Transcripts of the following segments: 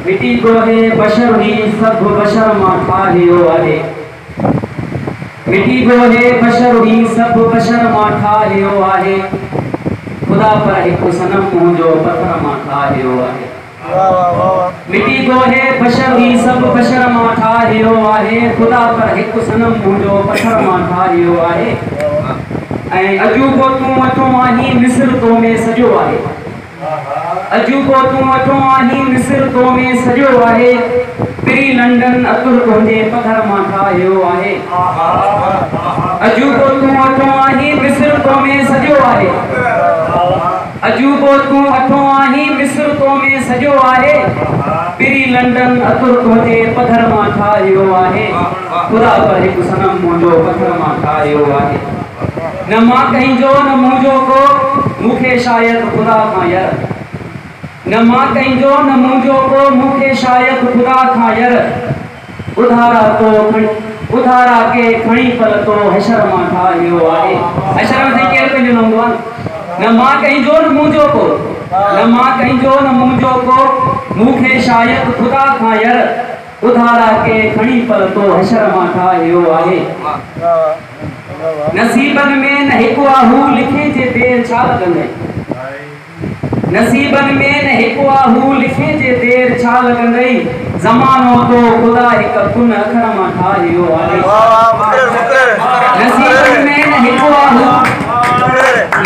मिटी गोहे बशर ही सब बशर मां ठाहियो आहे। मिटी गोहे बशर ही सब बशर मां ठाहियो आहे। खुदा पर हिकु सनम मुंहिंजो पत्थर मां ठाहियो आहे। मिटी गोहे बशर ही सब बशर मां ठाहियो आहे। खुदा पर हिकु सनम मुंहिंजो पत्थर मां ठाहियो आहे। ऐं अजूबो तूं वठो आहीं मिस्र तो में सॼो आहे। अजूबो तूं वठो आहीं मिस्र तो में सॼो आहे। पिरी लंडन अतुर तुंहिंजे पत्थर मां ठाहियो आहे। अजूबो तूं वठो आहीं मिस्र तो में सॼो आहे। अजूबो तूं वठो आहीं मिस्र तो में सॼो आहे। पिरी लंडन अतुर तुंहिंजे पत्थर मां ठाहियो आहे। खुदा पर हिकु सनम मुंहिंजो पत्थर मां ठाहियो आहे। न मां कंहिंजो न मुंहिंजो को मूंखे शायदि खुदा खां यर। न मां कंहिंजो न मुंहिंजो को मूंखे शायदि खुदा खां यर। उधारा के खणी पर तो हशर मां ठाहियो आहे। हशर में साईं केरु पंहिंजो न हूंदो आहे। न मां कंहिंजो न मुंहिंजो को न मां कंहिंजो न मुंहिंजो को मूंखे शायदि खुदा खां यर। उधारा के खणी पर तो हशर मां ठाहियो आहे। नसीबन में न हिकु आहू लिखे जे देर छा लॻंदई। नसीबन में न हिकु आहू लिखे जे देर छा लॻंदई। ज़मानो तो खुदा हिकु कुन अखर मां ठाहियो आहे। नसीबन में न हिकु आहू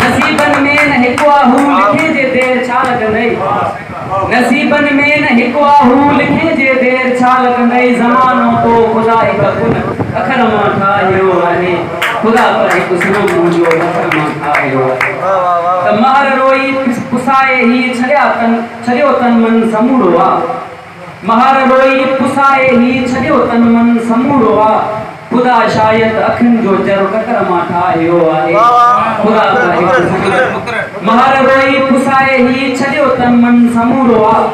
नसीबन में न हिकु आहू लिखे जे देर छा लॻंदई। नसीबन में न हिकु आहू लिखे जे देर छा लॻंदई। ज़मानो तो खुदा हिकु कुन अखर मां ठाहियो आहे। खुदा पर हिकु सनम मुंहिंजो पत्थर मां ठाहियो आहे। त महर रोई पुसाए ही छॾियो तन मन समूरो आहे। महर रोई पुसाए ही छॾियो तन मन समूरो आहे। खुदा शायदि अखियुनि जो चर ककर मां ठाहियो आहे। खुदा पर हिकु महर रोई पुसाए ही छॾियो तन मन समूरो आहे।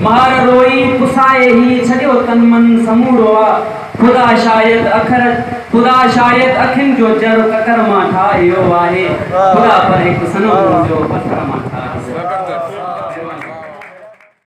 महर रोई पुसाए ही छॾियो तन मन समूरो आहे। खुदा शायदि अखियुनि जो चर ककर मां ठाहियो आहे। खुदा पर हिकु सनम मुंहिंजो पत्थर मां